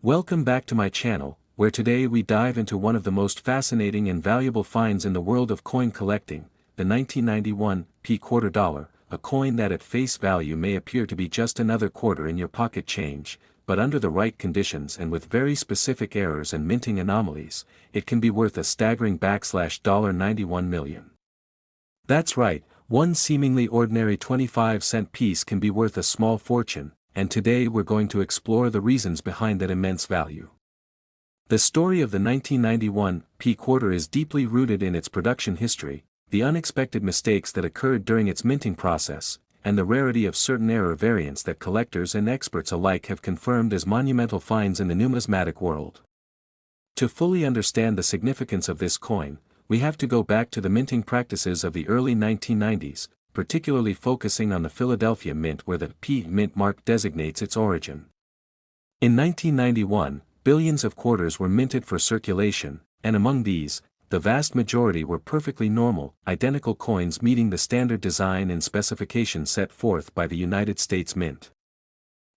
Welcome back to my channel, where today we dive into one of the most fascinating and valuable finds in the world of coin collecting, the 1991 quarter dollar, a coin that at face value may appear to be just another quarter in your pocket change, but under the right conditions and with very specific errors and minting anomalies, it can be worth a staggering $91 million. That's right, one seemingly ordinary 25-cent piece can be worth a small fortune, and today we're going to explore the reasons behind that immense value. The story of the 1991 quarter is deeply rooted in its production history, the unexpected mistakes that occurred during its minting process, and the rarity of certain error variants that collectors and experts alike have confirmed as monumental finds in the numismatic world. To fully understand the significance of this coin, we have to go back to the minting practices of the early 1990s, particularly focusing on the Philadelphia Mint where the P mint mark designates its origin. In 1991, billions of quarters were minted for circulation, and among these, the vast majority were perfectly normal, identical coins meeting the standard design and specifications set forth by the United States Mint.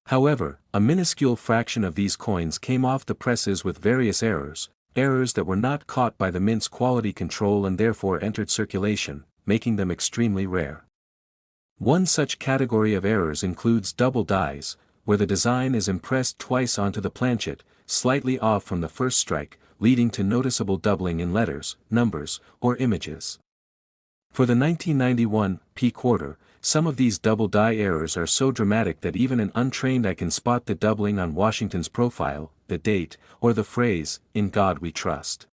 However, a minuscule fraction of these coins came off the presses with various errors that were not caught by the Mint's quality control and therefore entered circulation, making them extremely rare. One such category of errors includes double dies, where the design is impressed twice onto the planchet, slightly off from the first strike, leading to noticeable doubling in letters, numbers, or images. For the 1991 quarter, some of these double die errors are so dramatic that even an untrained eye can spot the doubling on Washington's profile, the date, or the phrase, "In God We Trust."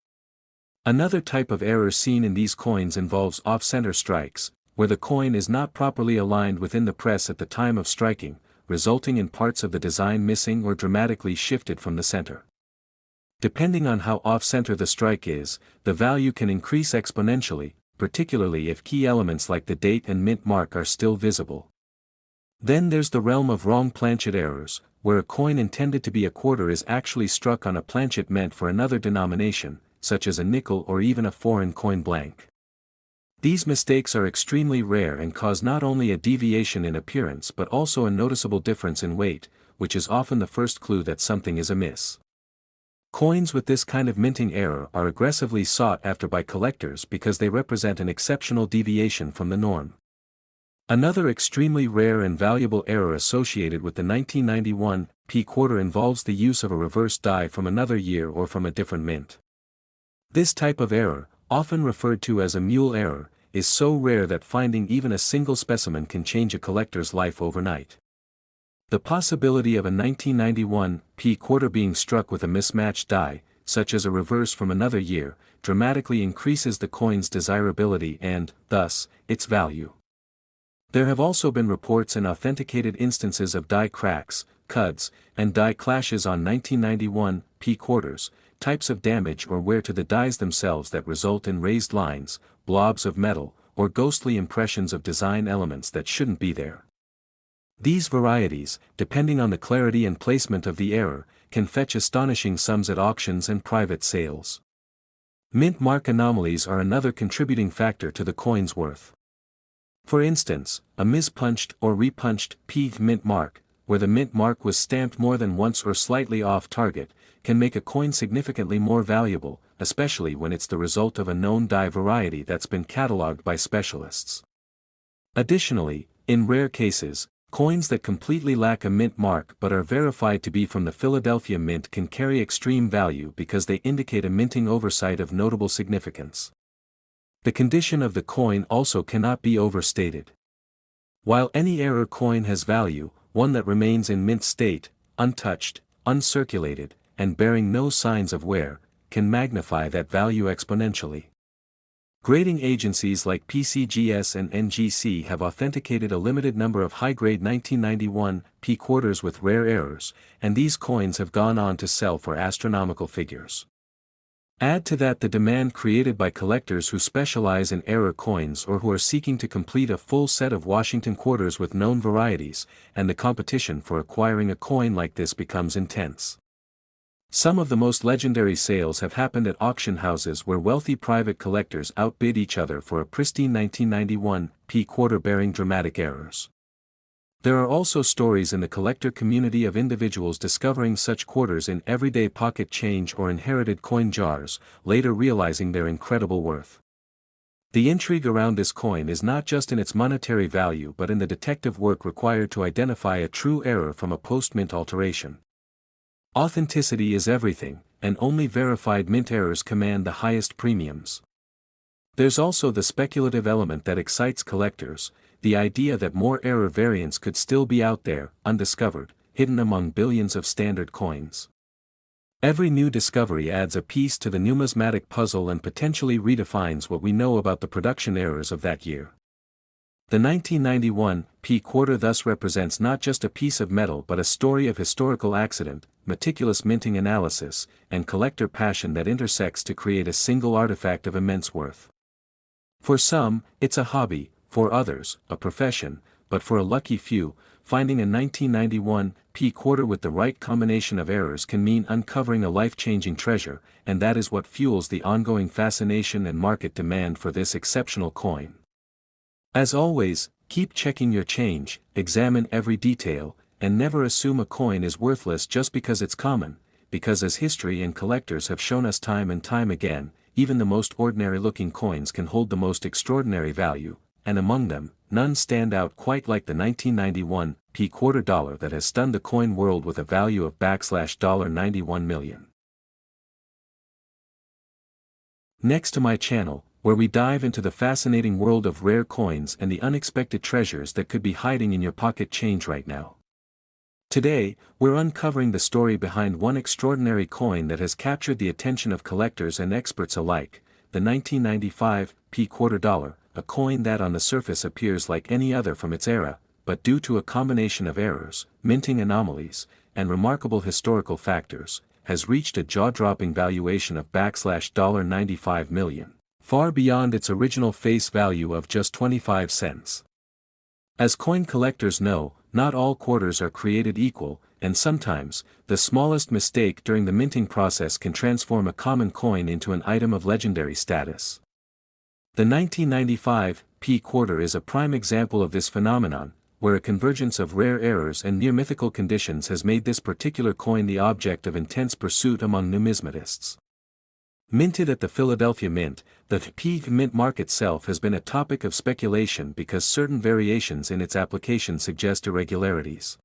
Another type of error seen in these coins involves off-center strikes, where the coin is not properly aligned within the press at the time of striking, resulting in parts of the design missing or dramatically shifted from the center. Depending on how off-center the strike is, the value can increase exponentially, particularly if key elements like the date and mint mark are still visible. Then there's the realm of wrong planchet errors, where a coin intended to be a quarter is actually struck on a planchet meant for another denomination, such as a nickel or even a foreign coin blank. These mistakes are extremely rare and cause not only a deviation in appearance but also a noticeable difference in weight, which is often the first clue that something is amiss. Coins with this kind of minting error are aggressively sought after by collectors because they represent an exceptional deviation from the norm. Another extremely rare and valuable error associated with the 1991 quarter involves the use of a reverse die from another year or from a different mint. This type of error, often referred to as a mule error, is so rare that finding even a single specimen can change a collector's life overnight. The possibility of a 1991 quarter being struck with a mismatched die, such as a reverse from another year, dramatically increases the coin's desirability and, thus, its value. There have also been reports and authenticated instances of die cracks, cuds, and die clashes on 1991 quarters, types of damage or wear to the dies themselves that result in raised lines, blobs of metal, or ghostly impressions of design elements that shouldn't be there. These varieties, depending on the clarity and placement of the error, can fetch astonishing sums at auctions and private sales. Mint mark anomalies are another contributing factor to the coin's worth. For instance, a mispunched or repunched mint mark, where the mint mark was stamped more than once or slightly off target, can make a coin significantly more valuable, especially when it's the result of a known die variety that's been catalogued by specialists. Additionally, in rare cases, coins that completely lack a mint mark but are verified to be from the Philadelphia Mint can carry extreme value because they indicate a minting oversight of notable significance. The condition of the coin also cannot be overstated. While any error coin has value, one that remains in mint state, untouched, uncirculated, and bearing no signs of wear, can magnify that value exponentially. Grading agencies like PCGS and NGC have authenticated a limited number of high-grade 1991 quarters with rare errors, and these coins have gone on to sell for astronomical figures. Add to that the demand created by collectors who specialize in error coins or who are seeking to complete a full set of Washington quarters with known varieties, and the competition for acquiring a coin like this becomes intense. Some of the most legendary sales have happened at auction houses where wealthy private collectors outbid each other for a pristine 1991 quarter bearing dramatic errors. There are also stories in the collector community of individuals discovering such quarters in everyday pocket change or inherited coin jars, later realizing their incredible worth. The intrigue around this coin is not just in its monetary value but in the detective work required to identify a true error from a post-mint alteration. Authenticity is everything, and only verified mint errors command the highest premiums. There's also the speculative element that excites collectors, the idea that more error variants could still be out there, undiscovered, hidden among billions of standard coins. Every new discovery adds a piece to the numismatic puzzle and potentially redefines what we know about the production errors of that year. The 1991 P quarter thus represents not just a piece of metal but a story of historical accident, meticulous minting analysis, and collector passion that intersects to create a single artifact of immense worth. For some, it's a hobby, for others, a profession, but for a lucky few, finding a 1991 P quarter with the right combination of errors can mean uncovering a life-changing treasure, and that is what fuels the ongoing fascination and market demand for this exceptional coin. As always, keep checking your change, examine every detail, and never assume a coin is worthless just because it's common, because as history and collectors have shown us time and time again, even the most ordinary-looking coins can hold the most extraordinary value, and among them, none stand out quite like the 1991 P quarter dollar that has stunned the coin world with a value of $91 million. Next to my channel, where we dive into the fascinating world of rare coins and the unexpected treasures that could be hiding in your pocket change right now. Today, we're uncovering the story behind one extraordinary coin that has captured the attention of collectors and experts alike, the 1995 P quarter dollar, a coin that on the surface appears like any other from its era, but due to a combination of errors, minting anomalies, and remarkable historical factors, has reached a jaw-dropping valuation of $95 million, far beyond its original face value of just 25 cents. As coin collectors know, not all quarters are created equal, and sometimes, the smallest mistake during the minting process can transform a common coin into an item of legendary status. The 1995 P quarter is a prime example of this phenomenon, where a convergence of rare errors and near-mythical conditions has made this particular coin the object of intense pursuit among numismatists. Minted at the Philadelphia Mint, the P mint mark itself has been a topic of speculation because certain variations in its application suggest irregularities.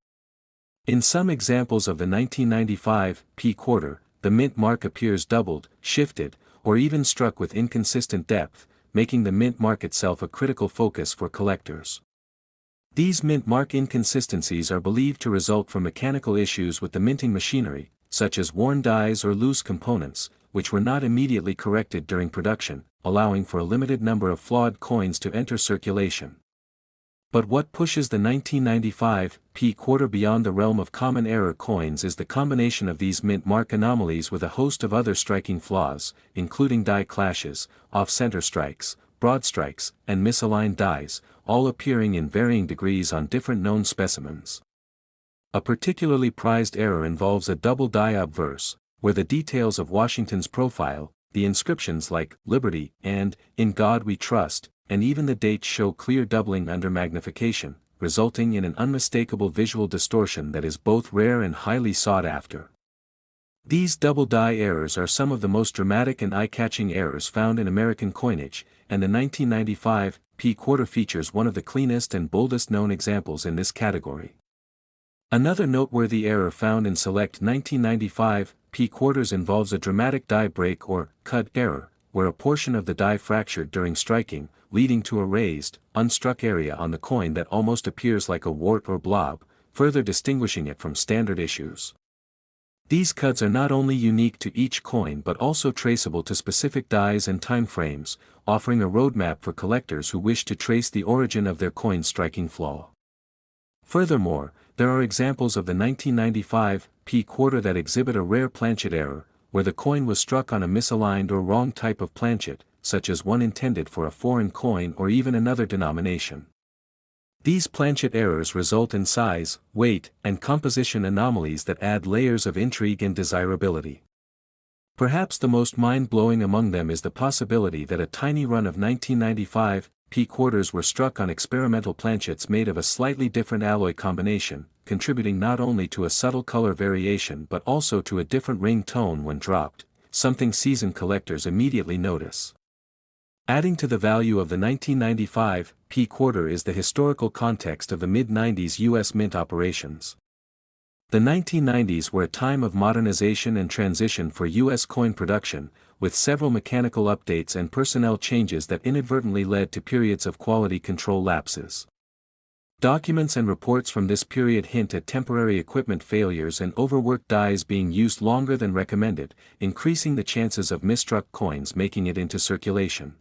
In some examples of the 1995 P quarter, the mint mark appears doubled, shifted, or even struck with inconsistent depth, making the mint mark itself a critical focus for collectors. These mint mark inconsistencies are believed to result from mechanical issues with the minting machinery, such as worn dies or loose components, which were not immediately corrected during production, allowing for a limited number of flawed coins to enter circulation. But what pushes the 1995 P quarter beyond the realm of common error coins is the combination of these mint mark anomalies with a host of other striking flaws, including die clashes, off-center strikes, broad strikes, and misaligned dies, all appearing in varying degrees on different known specimens. A particularly prized error involves a double die obverse, where the details of Washington's profile, the inscriptions like "Liberty" and "In God We Trust," and even the dates show clear doubling under magnification, resulting in an unmistakable visual distortion that is both rare and highly sought after. These double die errors are some of the most dramatic and eye-catching errors found in American coinage, and the 1995 P quarter features one of the cleanest and boldest known examples in this category. Another noteworthy error found in select 1995 P quarters involves a dramatic die break or cut error, where a portion of the die fractured during striking, leading to a raised, unstruck area on the coin that almost appears like a wart or blob, further distinguishing it from standard issues. These cuts are not only unique to each coin but also traceable to specific dies and time frames, offering a roadmap for collectors who wish to trace the origin of their coin's striking flaw. Furthermore, there are examples of the 1995 P quarter that exhibit a rare planchet error, where the coin was struck on a misaligned or wrong type of planchet, such as one intended for a foreign coin or even another denomination. These planchet errors result in size, weight, and composition anomalies that add layers of intrigue and desirability. Perhaps the most mind-blowing among them is the possibility that a tiny run of 1995 P-quarters were struck on experimental planchets made of a slightly different alloy combination, contributing not only to a subtle color variation but also to a different ring tone when dropped, something seasoned collectors immediately notice. Adding to the value of the 1995 P-quarter is the historical context of the mid-90s U.S. mint operations. The 1990s were a time of modernization and transition for U.S. coin production, with several mechanical updates and personnel changes that inadvertently led to periods of quality control lapses. Documents and reports from this period hint at temporary equipment failures and overworked dies being used longer than recommended, increasing the chances of misstruck coins making it into circulation.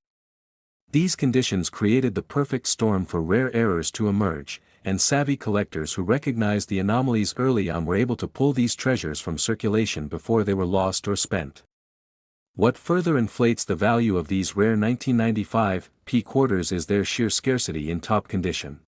These conditions created the perfect storm for rare errors to emerge, and savvy collectors who recognized the anomalies early on were able to pull these treasures from circulation before they were lost or spent. What further inflates the value of these rare 1995 P-quarters is their sheer scarcity in top condition.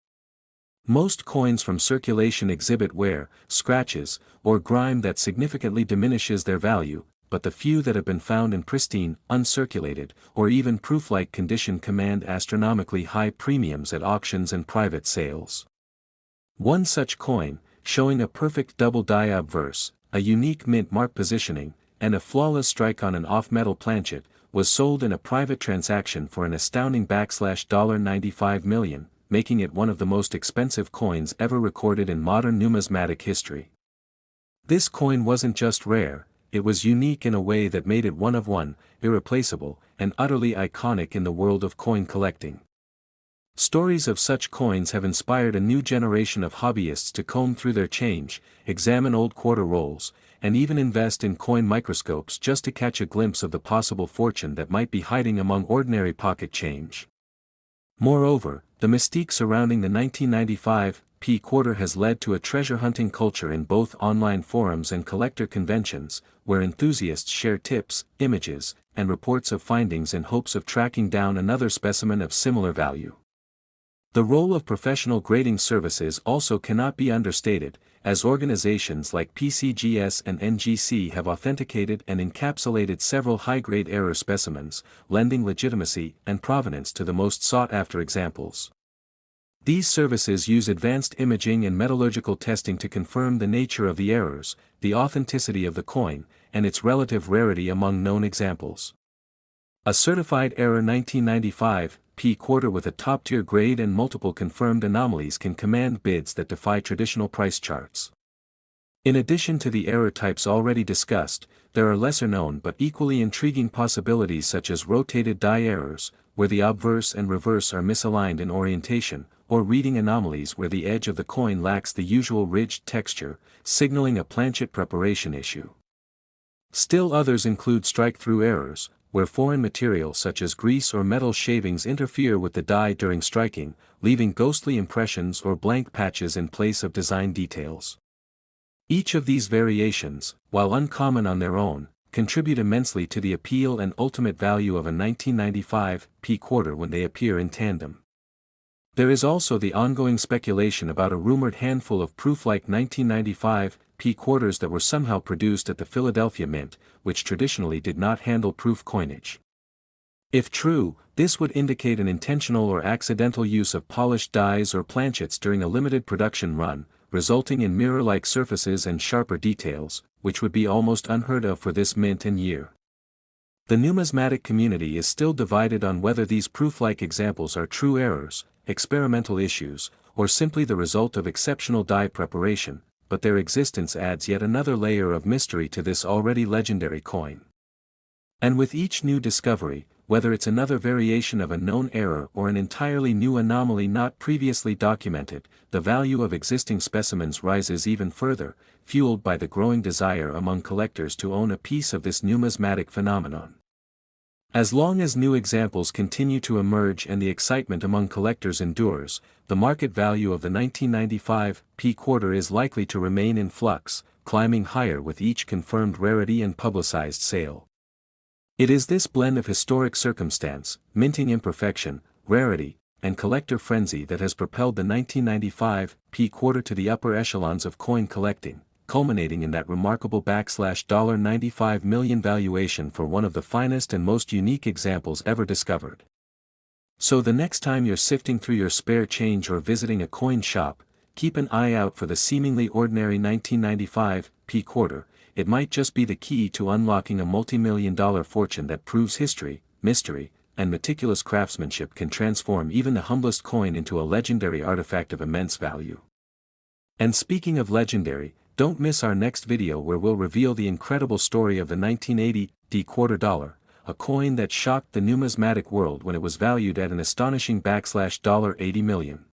Most coins from circulation exhibit wear, scratches, or grime that significantly diminishes their value, but the few that have been found in pristine, uncirculated, or even proof-like condition command astronomically high premiums at auctions and private sales. One such coin, showing a perfect double die obverse, a unique mint mark positioning, and a flawless strike on an off-metal planchet, was sold in a private transaction for an astounding $95 million, making it one of the most expensive coins ever recorded in modern numismatic history. This coin wasn't just rare, it was unique in a way that made it one of one, irreplaceable, and utterly iconic in the world of coin collecting. Stories of such coins have inspired a new generation of hobbyists to comb through their change, examine old quarter rolls, and even invest in coin microscopes just to catch a glimpse of the possible fortune that might be hiding among ordinary pocket change. Moreover, the mystique surrounding the 1995 P-quarter has led to a treasure-hunting culture in both online forums and collector conventions, where enthusiasts share tips, images, and reports of findings in hopes of tracking down another specimen of similar value. The role of professional grading services also cannot be understated, as organizations like PCGS and NGC have authenticated and encapsulated several high-grade error specimens, lending legitimacy and provenance to the most sought-after examples. These services use advanced imaging and metallurgical testing to confirm the nature of the errors, the authenticity of the coin, and its relative rarity among known examples. A certified error 1995 P-quarter with a top-tier grade and multiple confirmed anomalies can command bids that defy traditional price charts. In addition to the error types already discussed, there are lesser-known but equally intriguing possibilities such as rotated die errors, where the obverse and reverse are misaligned in orientation, or reading anomalies where the edge of the coin lacks the usual ridged texture, signaling a planchet preparation issue. Still others include strike-through errors, where foreign material such as grease or metal shavings interfere with the die during striking, leaving ghostly impressions or blank patches in place of design details. Each of these variations, while uncommon on their own, contribute immensely to the appeal and ultimate value of a 1995 P-quarter when they appear in tandem. There is also the ongoing speculation about a rumored handful of proof-like 1995 P-quarters that were somehow produced at the Philadelphia Mint, which traditionally did not handle proof coinage. If true, this would indicate an intentional or accidental use of polished dies or planchets during a limited production run, resulting in mirror-like surfaces and sharper details, which would be almost unheard of for this mint and year. The numismatic community is still divided on whether these proof-like examples are true errors, experimental issues, or simply the result of exceptional die preparation, but their existence adds yet another layer of mystery to this already legendary coin. And with each new discovery, whether it's another variation of a known error or an entirely new anomaly not previously documented, the value of existing specimens rises even further, fueled by the growing desire among collectors to own a piece of this numismatic phenomenon. As long as new examples continue to emerge and the excitement among collectors endures, the market value of the 1995 P-quarter is likely to remain in flux, climbing higher with each confirmed rarity and publicized sale. It is this blend of historic circumstance, minting imperfection, rarity, and collector frenzy that has propelled the 1995 P-quarter to the upper echelons of coin collecting, culminating in that remarkable $95 million valuation for one of the finest and most unique examples ever discovered. So the next time you're sifting through your spare change or visiting a coin shop, keep an eye out for the seemingly ordinary 1995 p quarter. It might just be the key to unlocking a multi-million-dollar fortune that proves history, mystery, and meticulous craftsmanship can transform even the humblest coin into a legendary artifact of immense value. And speaking of legendary, don't miss our next video where we'll reveal the incredible story of the 1980 D quarter dollar, a coin that shocked the numismatic world when it was valued at an astonishing $80 million.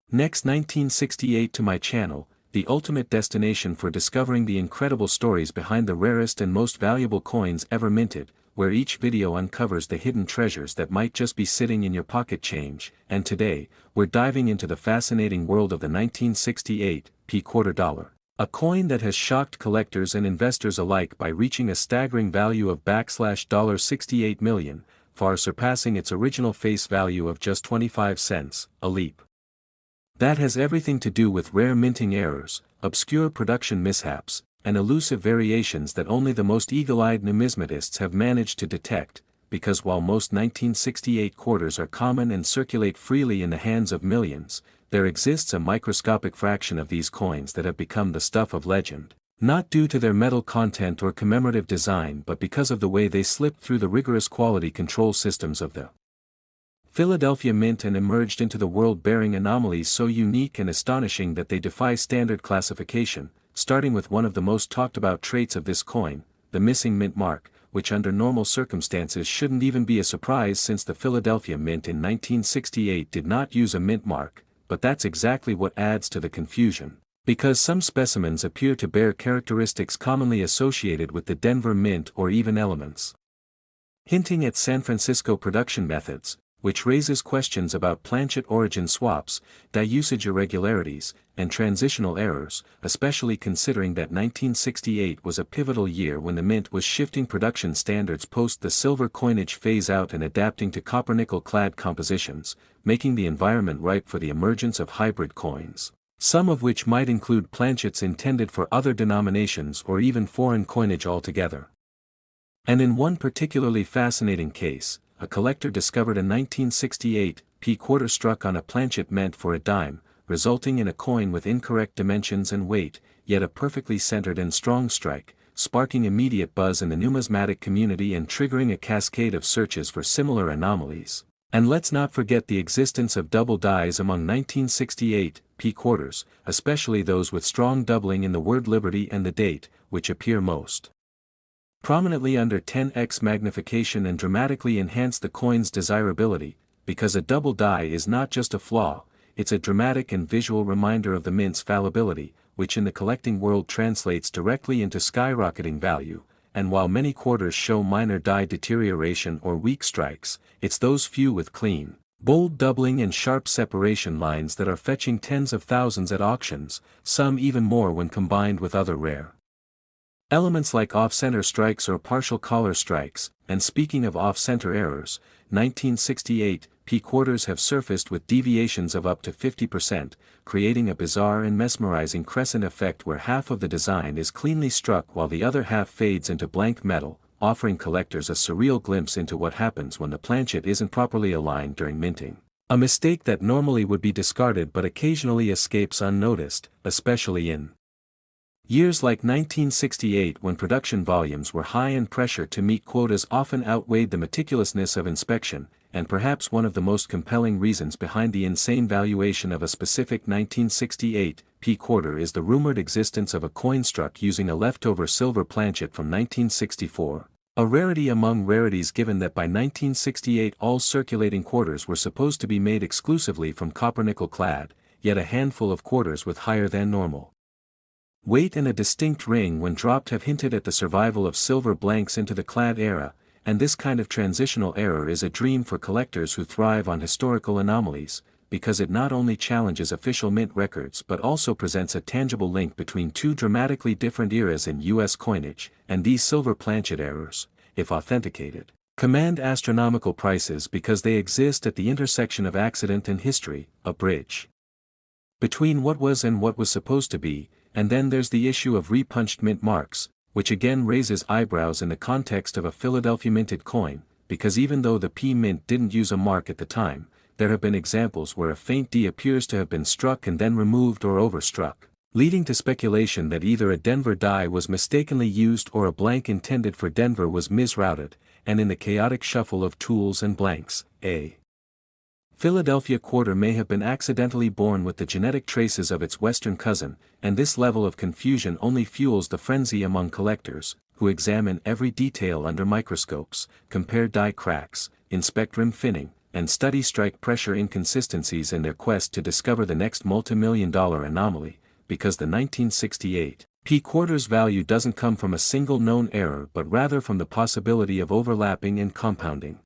Next, 1968 to my channel, the ultimate destination for discovering the incredible stories behind the rarest and most valuable coins ever minted, where each video uncovers the hidden treasures that might just be sitting in your pocket change. And today, we're diving into the fascinating world of the 1968 p quarter dollar, a coin that has shocked collectors and investors alike by reaching a staggering value of $68 million, far surpassing its original face value of just 25 cents, a leap. That has everything to do with rare minting errors, obscure production mishaps, and elusive variations that only the most eagle-eyed numismatists have managed to detect, because while most 1968 quarters are common and circulate freely in the hands of millions, there exists a microscopic fraction of these coins that have become the stuff of legend, not due to their metal content or commemorative design but because of the way they slipped through the rigorous quality control systems of the Philadelphia Mint and emerged into the world bearing anomalies so unique and astonishing that they defy standard classification, starting with one of the most talked about traits of this coin, the missing mint mark, which under normal circumstances shouldn't even be a surprise since the Philadelphia Mint in 1968 did not use a mint mark, but that's exactly what adds to the confusion, because some specimens appear to bear characteristics commonly associated with the Denver Mint or even elements, hinting at San Francisco production methods, which raises questions about planchet origin swaps, die-usage irregularities, and transitional errors, especially considering that 1968 was a pivotal year when the mint was shifting production standards post the silver coinage phase-out and adapting to copper-nickel clad compositions, making the environment ripe for the emergence of hybrid coins, some of which might include planchets intended for other denominations or even foreign coinage altogether. And in one particularly fascinating case, a collector discovered a 1968 p quarter struck on a planchet meant for a dime, resulting in a coin with incorrect dimensions and weight, yet a perfectly centered and strong strike, sparking immediate buzz in the numismatic community and triggering a cascade of searches for similar anomalies. And let's not forget the existence of double dies among 1968 p quarters, especially those with strong doubling in the word liberty and the date, which appear most prominently under 10x magnification and dramatically enhance the coin's desirability, because a double die is not just a flaw, it's a dramatic and visual reminder of the mint's fallibility, which in the collecting world translates directly into skyrocketing value. And while many quarters show minor die deterioration or weak strikes, it's those few with clean, bold doubling and sharp separation lines that are fetching tens of thousands at auctions, some even more when combined with other rare elements like off-center strikes or partial collar strikes. And speaking of off-center errors, 1968 p quarters have surfaced with deviations of up to 50%, creating a bizarre and mesmerizing crescent effect where half of the design is cleanly struck while the other half fades into blank metal, offering collectors a surreal glimpse into what happens when the planchet isn't properly aligned during minting. A mistake that normally would be discarded but occasionally escapes unnoticed, especially in years like 1968 when production volumes were high and pressure to meet quotas often outweighed the meticulousness of inspection, and perhaps one of the most compelling reasons behind the insane valuation of a specific 1968 p quarter is the rumored existence of a coin struck using a leftover silver planchet from 1964, a rarity among rarities given that by 1968 all circulating quarters were supposed to be made exclusively from copper-nickel clad, yet a handful of quarters with higher than normal weight and a distinct ring when dropped have hinted at the survival of silver blanks into the clad era, and this kind of transitional error is a dream for collectors who thrive on historical anomalies, because it not only challenges official mint records but also presents a tangible link between two dramatically different eras in U.S. coinage, and these silver planchet errors, if authenticated, command astronomical prices because they exist at the intersection of accident and history, a bridge between what was and what was supposed to be. And then there's the issue of repunched mint marks, which again raises eyebrows in the context of a Philadelphia minted coin, because even though the P mint didn't use a mark at the time, there have been examples where a faint D appears to have been struck and then removed or overstruck, leading to speculation that either a Denver die was mistakenly used or a blank intended for Denver was misrouted, and in the chaotic shuffle of tools and blanks, a Philadelphia quarter may have been accidentally born with the genetic traces of its western cousin, and this level of confusion only fuels the frenzy among collectors, who examine every detail under microscopes, compare die cracks, inspect rim finning, and study strike pressure inconsistencies in their quest to discover the next multi-million-dollar anomaly, because the 1968 P quarter's value doesn't come from a single known error but rather from the possibility of overlapping and compounding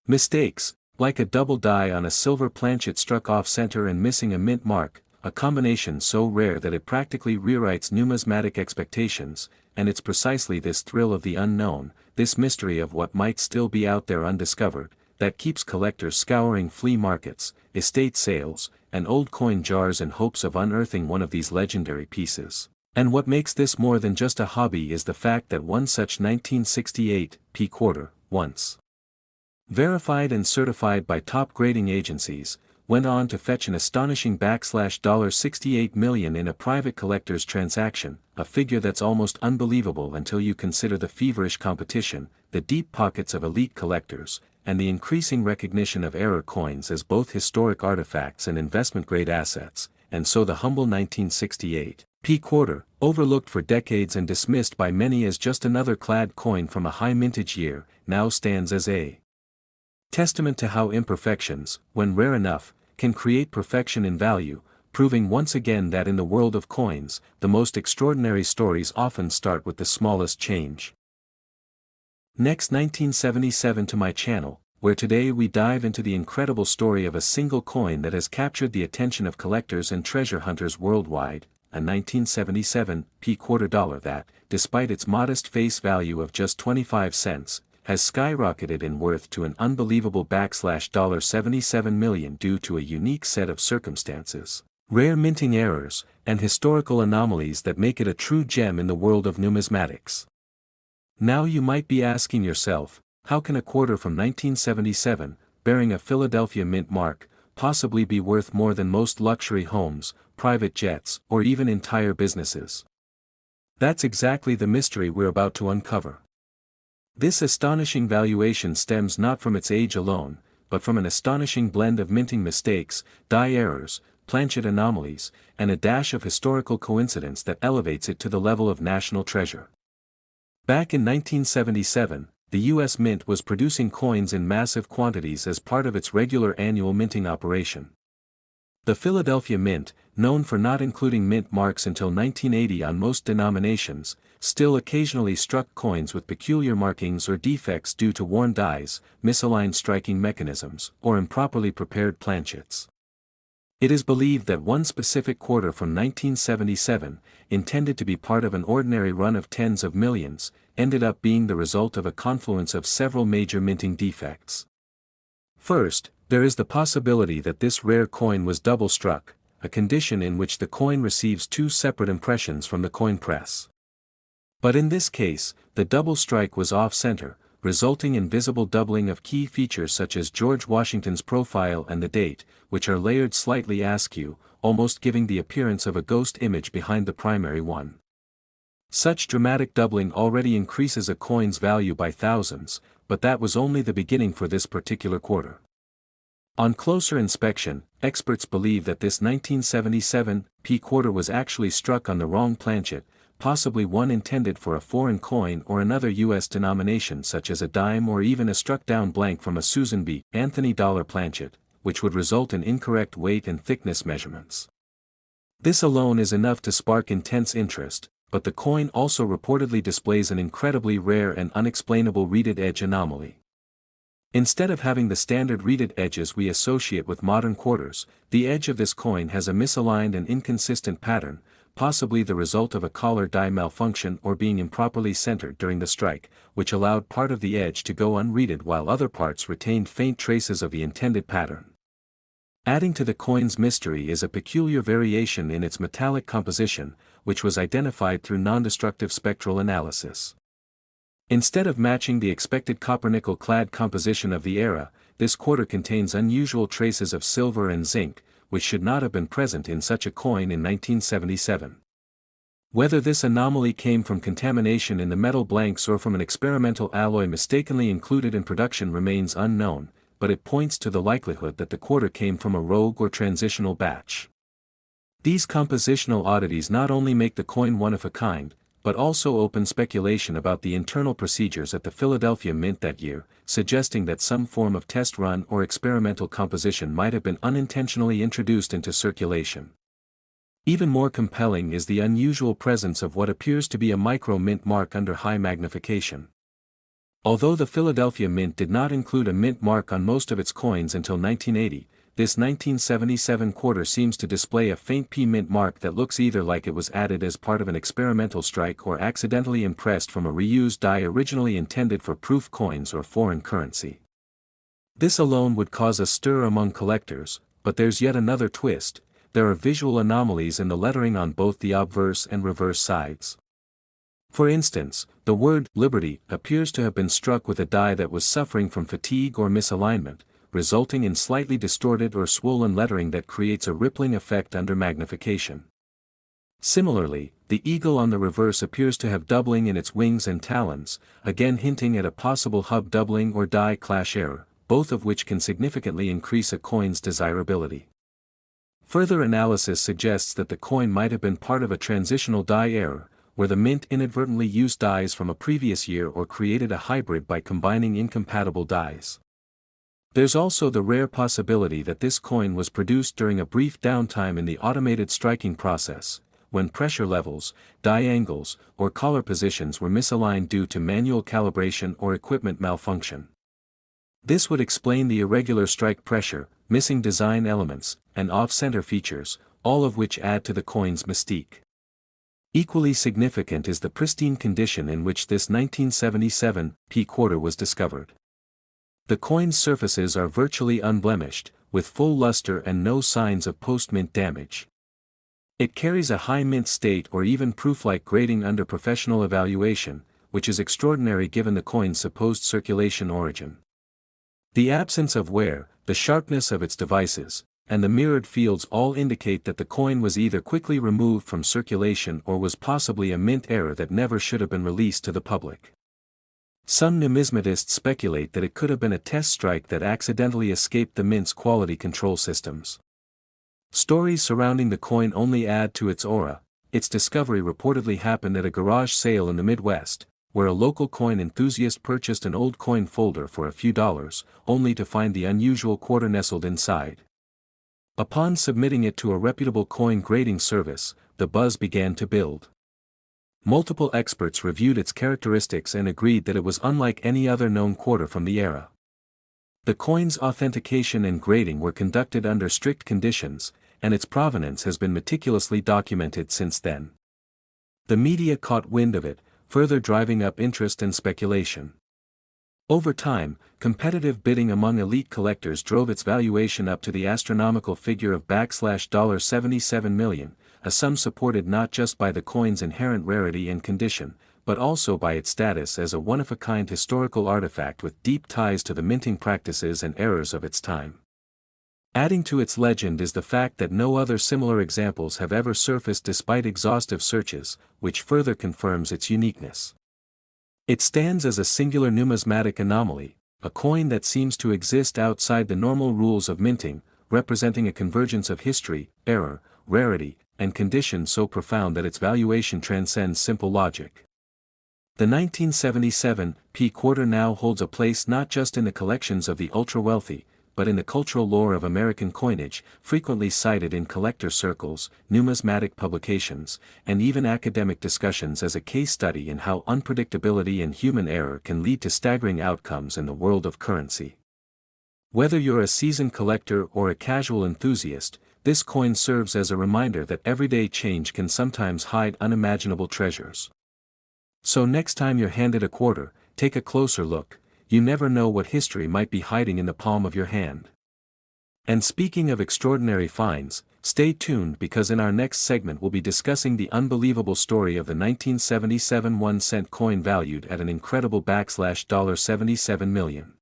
mistakes, like a double die on a silver planchet struck off-center and missing a mint mark, a combination so rare that it practically rewrites numismatic expectations, and it's precisely this thrill of the unknown, this mystery of what might still be out there undiscovered, that keeps collectors scouring flea markets, estate sales, and old coin jars in hopes of unearthing one of these legendary pieces. And what makes this more than just a hobby is the fact that one such 1968 P quarter, once verified and certified by top grading agencies, went on to fetch an astonishing $68 million in a private collector's transaction, a figure that's almost unbelievable until you consider the feverish competition, the deep pockets of elite collectors, and the increasing recognition of error coins as both historic artifacts and investment-grade assets, and so the humble 1968 P quarter, overlooked for decades and dismissed by many as just another clad coin from a high mintage year, now stands as a testament to how imperfections, when rare enough, can create perfection in value, proving once again that in the world of coins, the most extraordinary stories often start with the smallest change. Next 1977 to my channel, where today we dive into the incredible story of a single coin that has captured the attention of collectors and treasure hunters worldwide, a 1977 P quarter dollar that, despite its modest face value of just 25 cents, has skyrocketed in worth to an unbelievable $77 million due to a unique set of circumstances, rare minting errors, and historical anomalies that make it a true gem in the world of numismatics. Now you might be asking yourself, how can a quarter from 1977, bearing a Philadelphia mint mark, possibly be worth more than most luxury homes, private jets, or even entire businesses? That's exactly the mystery we're about to uncover. This astonishing valuation stems not from its age alone, but from an astonishing blend of minting mistakes, die errors, planchet anomalies, and a dash of historical coincidence that elevates it to the level of national treasure. Back in 1977, the U.S. Mint was producing coins in massive quantities as part of its regular annual minting operation. The Philadelphia Mint, known for not including mint marks until 1980 on most denominations, still occasionally struck coins with peculiar markings or defects due to worn dies, misaligned striking mechanisms, or improperly prepared planchets. It is believed that one specific quarter from 1977, intended to be part of an ordinary run of tens of millions, ended up being the result of a confluence of several major minting defects. First, there is the possibility that this rare coin was double-struck, a condition in which the coin receives two separate impressions from the coin press. But in this case, the double strike was off-center, resulting in visible doubling of key features such as George Washington's profile and the date, which are layered slightly askew, almost giving the appearance of a ghost image behind the primary one. Such dramatic doubling already increases a coin's value by thousands, but that was only the beginning for this particular quarter. On closer inspection, experts believe that this 1977 P quarter was actually struck on the wrong planchet, possibly one intended for a foreign coin or another U.S. denomination such as a dime or even a struck-down blank from a Susan B. Anthony dollar planchet, which would result in incorrect weight and thickness measurements. This alone is enough to spark intense interest, but the coin also reportedly displays an incredibly rare and unexplainable reeded edge anomaly. Instead of having the standard reeded edges we associate with modern quarters, the edge of this coin has a misaligned and inconsistent pattern, possibly the result of a collar die malfunction or being improperly centered during the strike, which allowed part of the edge to go unreeded while other parts retained faint traces of the intended pattern. Adding to the coin's mystery is a peculiar variation in its metallic composition, which was identified through non-destructive spectral analysis. Instead of matching the expected copper-nickel-clad composition of the era, this quarter contains unusual traces of silver and zinc, which should not have been present in such a coin in 1977. Whether this anomaly came from contamination in the metal blanks or from an experimental alloy mistakenly included in production remains unknown, but it points to the likelihood that the quarter came from a rogue or transitional batch. These compositional oddities not only make the coin one of a kind, but also open speculation about the internal procedures at the Philadelphia Mint that year, suggesting that some form of test run or experimental composition might have been unintentionally introduced into circulation. Even more compelling is the unusual presence of what appears to be a micro-mint mark under high magnification. Although the Philadelphia Mint did not include a mint mark on most of its coins until 1980, this 1977 quarter seems to display a faint P-mint mark that looks either like it was added as part of an experimental strike or accidentally impressed from a reused die originally intended for proof coins or foreign currency. This alone would cause a stir among collectors, but there's yet another twist. There are visual anomalies in the lettering on both the obverse and reverse sides. For instance, the word "Liberty" appears to have been struck with a die that was suffering from fatigue or misalignment, resulting in slightly distorted or swollen lettering that creates a rippling effect under magnification. Similarly, the eagle on the reverse appears to have doubling in its wings and talons, again hinting at a possible hub doubling or die clash error, both of which can significantly increase a coin's desirability. Further analysis suggests that the coin might have been part of a transitional die error, where the mint inadvertently used dies from a previous year or created a hybrid by combining incompatible dies. There's also the rare possibility that this coin was produced during a brief downtime in the automated striking process, when pressure levels, die angles, or collar positions were misaligned due to manual calibration or equipment malfunction. This would explain the irregular strike pressure, missing design elements, and off-center features, all of which add to the coin's mystique. Equally significant is the pristine condition in which this 1977 P quarter was discovered. The coin's surfaces are virtually unblemished, with full luster and no signs of post-mint damage. It carries a high mint state or even proof-like grading under professional evaluation, which is extraordinary given the coin's supposed circulation origin. The absence of wear, the sharpness of its devices, and the mirrored fields all indicate that the coin was either quickly removed from circulation or was possibly a mint error that never should have been released to the public. Some numismatists speculate that it could have been a test strike that accidentally escaped the mint's quality control systems. Stories surrounding the coin only add to its aura. Its discovery reportedly happened at a garage sale in the Midwest, where a local coin enthusiast purchased an old coin folder for a few dollars, only to find the unusual quarter nestled inside. Upon submitting it to a reputable coin grading service, the buzz began to build. Multiple experts reviewed its characteristics and agreed that it was unlike any other known quarter from the era. The coin's authentication and grading were conducted under strict conditions, and its provenance has been meticulously documented since then. The media caught wind of it, further driving up interest and speculation. Over time, competitive bidding among elite collectors drove its valuation up to the astronomical figure of $77 million, a sum supported not just by the coin's inherent rarity and condition, but also by its status as a one-of-a-kind historical artifact with deep ties to the minting practices and errors of its time. Adding to its legend is the fact that no other similar examples have ever surfaced despite exhaustive searches, which further confirms its uniqueness. It stands as a singular numismatic anomaly, a coin that seems to exist outside the normal rules of minting, representing a convergence of history, error, rarity, and condition so profound that its valuation transcends simple logic. The 1977 P quarter now holds a place not just in the collections of the ultra-wealthy, but in the cultural lore of American coinage, frequently cited in collector circles, numismatic publications, and even academic discussions as a case study in how unpredictability and human error can lead to staggering outcomes in the world of currency. Whether you're a seasoned collector or a casual enthusiast, this coin serves as a reminder that everyday change can sometimes hide unimaginable treasures. So next time you're handed a quarter, take a closer look. You never know what history might be hiding in the palm of your hand. And speaking of extraordinary finds, stay tuned because in our next segment we'll be discussing the unbelievable story of the 1977 1-cent coin valued at an incredible $77 million.